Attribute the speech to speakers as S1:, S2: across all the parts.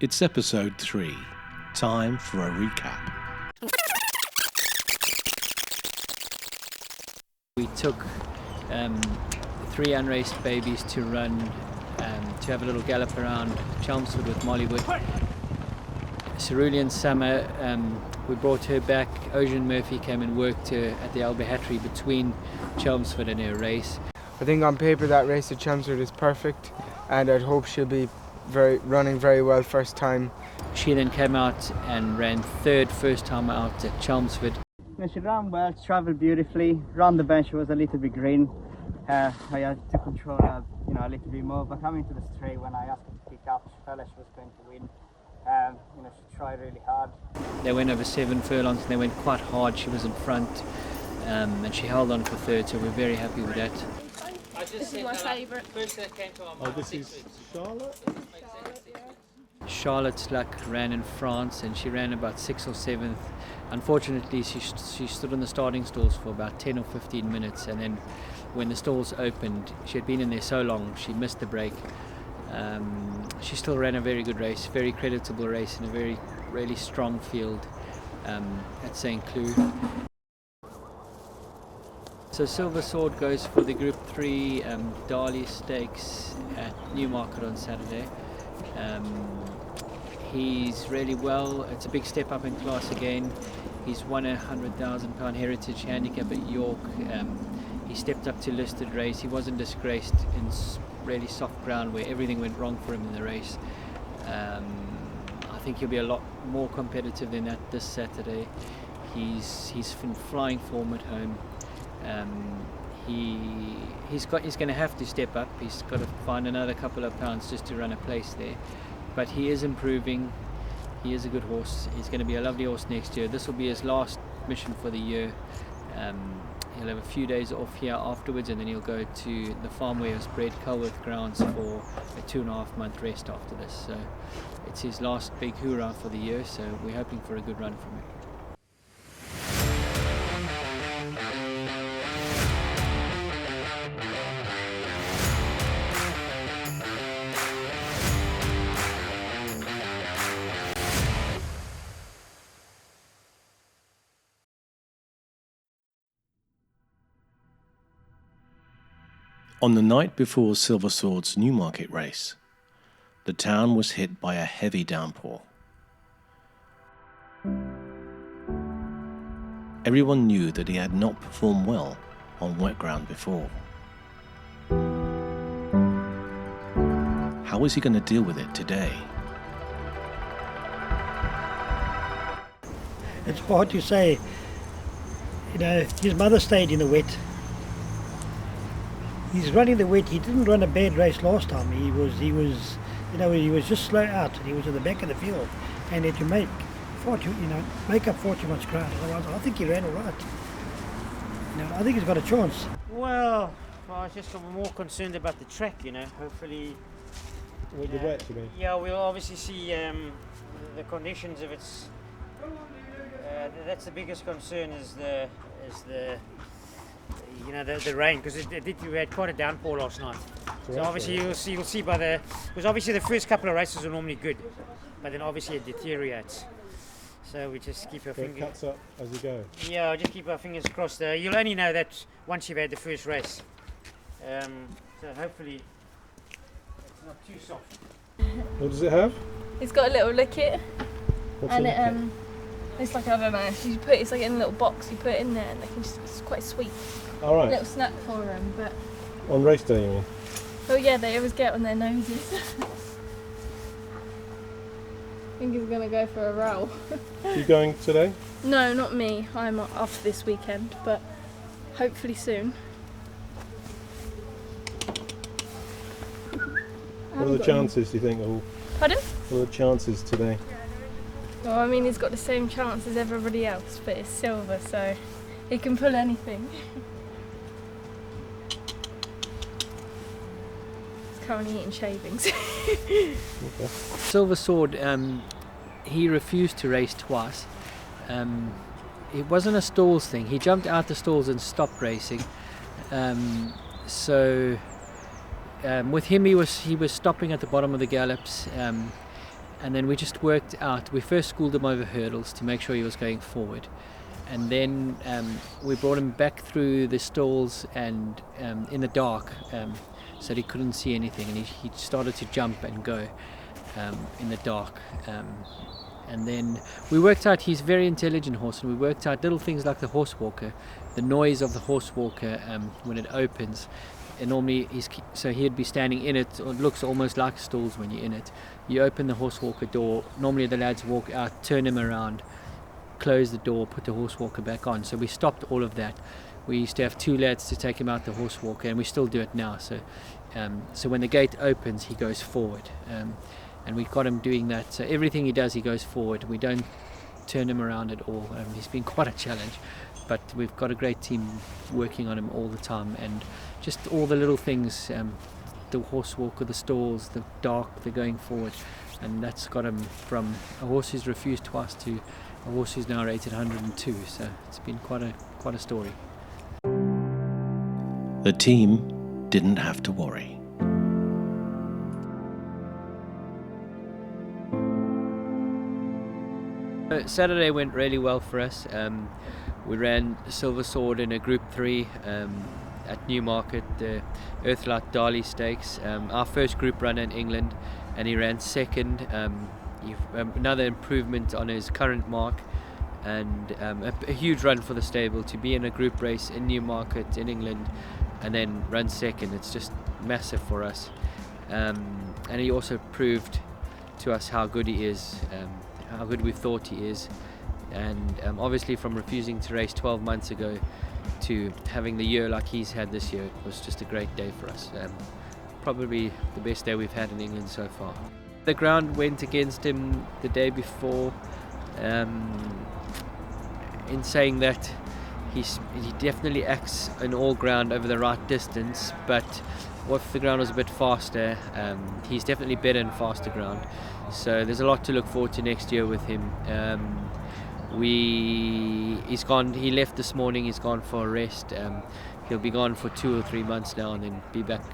S1: It's episode 3. Time for a recap.
S2: We took 3 unraced babies to run, to have a little gallop around Chelmsford with Mollywood. Cerulean summer, we brought her back. Ocean Murphy came and worked her at the Alba Hatchery between Chelmsford and her race.
S3: I think on paper that race at Chelmsford is perfect, and I'd hope she'll be running very well first time.
S2: She then came out and ran third first time out at Chelmsford.
S4: She ran well, travelled beautifully. Round the bend she was a little bit green. I had to control her, a little bit more. But coming to the straight, when I asked her to pick up, she felt like she was going to win. She tried really hard.
S2: They went over 7 furlongs and they went quite hard. She was in front, and she held on for third, so we're very happy with that.
S5: This is my favourite.
S1: This is Charlotte?
S2: Charlotte's Luck ran in France and she ran about 6th or 7th. Unfortunately, she stood in the starting stalls for about 10 or 15 minutes, and then when the stalls opened, she had been in there so long, she missed the break. She still ran a very good race, very creditable race in a really strong field at St. Cloud. So Silver Sword goes for the Group 3 Darley Stakes at Newmarket on Saturday. He's really well. It's a big step up in class again. He's won a £100,000 Heritage Handicap at York. He stepped up to listed race. He wasn't disgraced in really soft ground where everything went wrong for him in the race. I think he'll be a lot more competitive than that this Saturday. He's in flying form at home. He's going to have to step up. He's got to find another couple of pounds just to run a place there. But he is improving. He is a good horse. He's going to be a lovely horse next year. This will be his last mission for the year. He'll have a few days off here afterwards, and then he'll go to the farm where he was bred, Culworth Grounds, for a 2.5-month rest after this. So it's his last big hoorah for the year, so we're hoping for a good run from him.
S1: On the night before Silver Sword's Newmarket race, the town was hit by a heavy downpour. Everyone knew that he had not performed well on wet ground before. How was he going to deal with it today?
S6: It's hard to say. His mother stayed in the wet. He's running the wet. He didn't run a bad race last time. He was just slow out, and he was at the back of the field, and had to make up far too much ground. Otherwise, I think he ran all right. I think he's got a chance.
S4: Well, I was just more concerned about the track. Hopefully.
S7: With the wet, you mean?
S4: Yeah, we'll obviously see the conditions of its. That's the biggest concern is the rain, because we had quite a downpour last night. So obviously you'll see because obviously the first couple of races are normally good, but then obviously it deteriorates. So we just keep our fingers.
S7: It cuts up as you go.
S4: Yeah, just keep our fingers crossed. You'll only know that once you've had the first race. So hopefully it's not too soft.
S7: What does it have?
S5: It's got a little licket,
S7: What's
S5: and
S7: it?
S5: it's like, I don't know. It's like in a little box. You put it in there, and it's quite sweet.
S7: All right.
S5: A little snack for them, but.
S7: On race day, you mean?
S5: Oh yeah, they always get on their noses. I think he's gonna go for a roll.
S7: You going today?
S5: No, not me. I'm off this weekend, but hopefully soon.
S7: What are the chances, do you think?
S5: Pardon?
S7: What are the chances today?
S5: Well, I mean, he's got the same chance as everybody else, but it's silver, so he can pull anything. He's currently eating shavings.
S7: Okay.
S2: Silver Sword, he refused to race twice. It wasn't a stalls thing. He jumped out the stalls and stopped racing. With him, he was stopping at the bottom of the gallops. and then we just worked out. We first schooled him over hurdles to make sure he was going forward, and then we brought him back through the stalls and in the dark, so that he couldn't see anything, and he started to jump and go in the dark. And then we worked out he's a very intelligent horse, and we worked out little things like the horse walker, the noise of the horse walker when it opens. And normally so he'd be standing in it, or it looks almost like stalls when you're in it. You open the horse walker door, normally the lads walk out, turn him around, close the door, put the horse walker back on. So we stopped all of that. We used to have 2 lads to take him out the horse walker, and we still do it now. So when the gate opens, he goes forward. And we got him doing that. So everything he does, he goes forward. We don't turn him around at all. He's been quite a challenge, but we've got a great team working on him all the time, and just all the little things, the horse walker, the stalls, the dark, the going forward, and that's got him from a horse who's refused twice to a horse who's now rated 102. So it's been quite a story.
S1: The team didn't have to worry.
S2: Saturday went really well for us. We ran Silver Sword in a Group 3 at Newmarket, the Earthlight Darley Stakes, our first group run in England, and he ran second. Another improvement on his current mark, and a huge run for the stable to be in a group race in Newmarket in England and then run second. It's just massive for us, and he also proved to us how good he is, how good we thought he is, and obviously from refusing to race 12 months ago to having the year like he's had this year, it was just a great day for us. Probably the best day we've had in England so far. The ground went against him the day before, in saying that he definitely acts in all ground over the right distance, but if the ground was a bit faster, he's definitely better in faster ground. So there's a lot to look forward to next year with him. He's gone. He left this morning. He's gone for a rest. He'll be gone for 2 or 3 months now, and then be back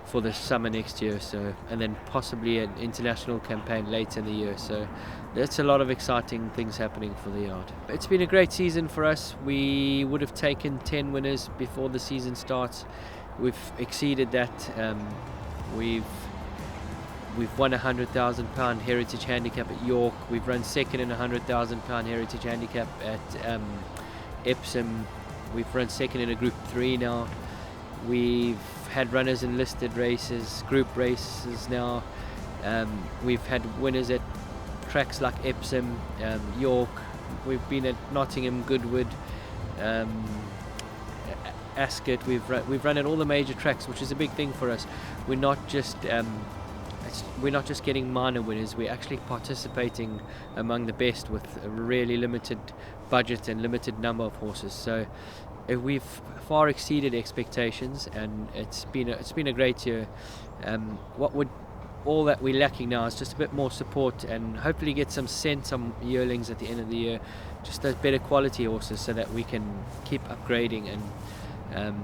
S2: for the summer next year. So, and then possibly an international campaign later in the year. So that's a lot of exciting things happening for the yard. It's been a great season for us. We would have taken 10 winners before the season starts. We've exceeded that. We've won a £100,000 Heritage Handicap at York. We've run second in a £100,000 Heritage Handicap at Epsom. We've run second in a Group 3 now. We've had runners in listed races, group races now. We've had winners at tracks like Epsom, York. We've been at Nottingham, Goodwood, Ascot. We've run at all the major tracks, which is a big thing for us. We're not just getting minor winners. We're actually participating among the best with a really limited budget and limited number of horses. So we've far exceeded expectations, and it's been a great year. All that we're lacking now is just a bit more support, and hopefully get some yearlings at the end of the year, just those better quality horses, so that we can keep upgrading and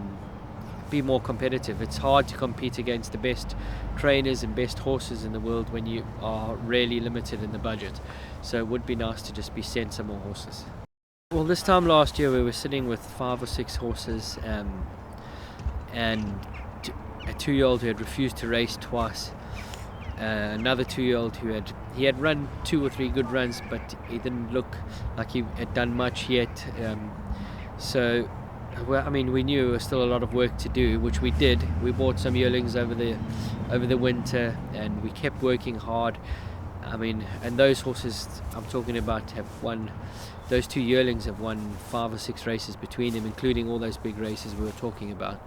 S2: be more competitive. It's hard to compete against the best trainers and best horses in the world when you are really limited in the budget. So it would be nice to just be sent some more horses. Well, this time last year we were sitting with 5 or 6 horses, and a 2-year-old who had refused to race twice, another 2-year-old who had run 2 or 3 good runs, but he didn't look like he had done much yet. Well, I mean, we knew there was still a lot of work to do, which we did. We bought some yearlings over the winter, and we kept working hard. I mean, and those horses I'm talking about have won. Those 2 yearlings have won 5 or 6 races between them, including all those big races we were talking about.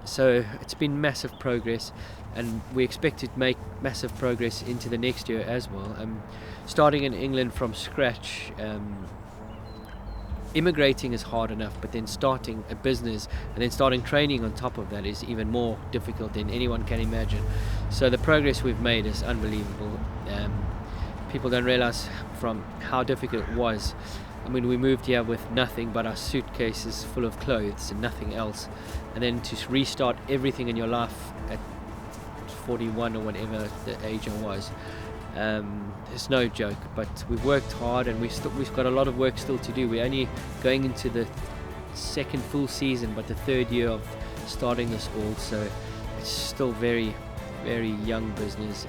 S2: So it's been massive progress, and we expect to make massive progress into the next year as well. Starting in England from scratch. Immigrating is hard enough, but then starting a business and then starting training on top of that is even more difficult than anyone can imagine. So the progress we've made is unbelievable. People don't realize from how difficult it was. I mean, we moved here with nothing but our suitcases full of clothes and nothing else, and then to restart everything in your life at 41 or whatever the age I was. It's no joke, but we've worked hard and we've got a lot of work still to do. We're only going into the second full season, but the third year of starting this all, so it's still very, very young business.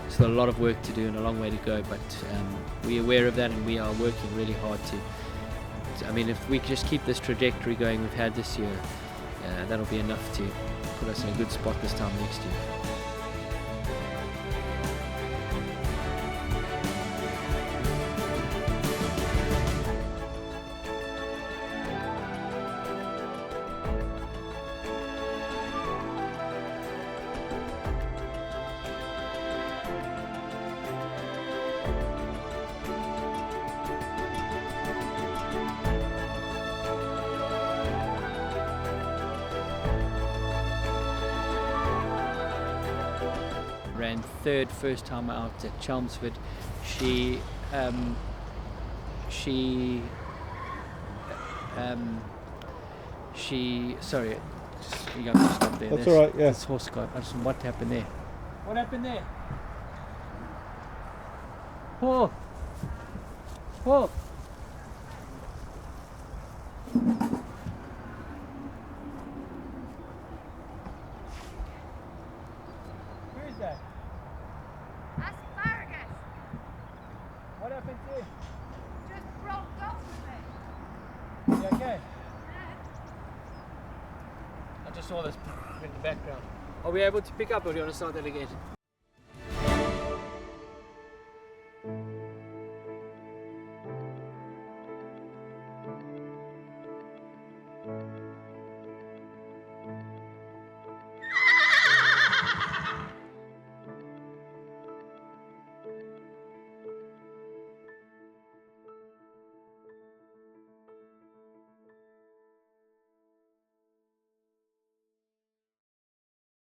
S2: Still a lot of work to do and a long way to go, but we're aware of that and we are working really hard to. I mean, if we just keep this trajectory going we've had this year, that'll be enough to put us in a good spot this time next year. Ran third first time out at Chelmsford. She sorry, you got to stop there.
S7: That's all right, yeah.
S2: This horse got, I just, what happened there? What happened there? Paul! Paul! Who is that?
S8: Asparagus
S2: What happened to you?
S8: just broke off with me.
S2: You okay? I just saw this in the background. Are we able to pick up or do you want to start that again?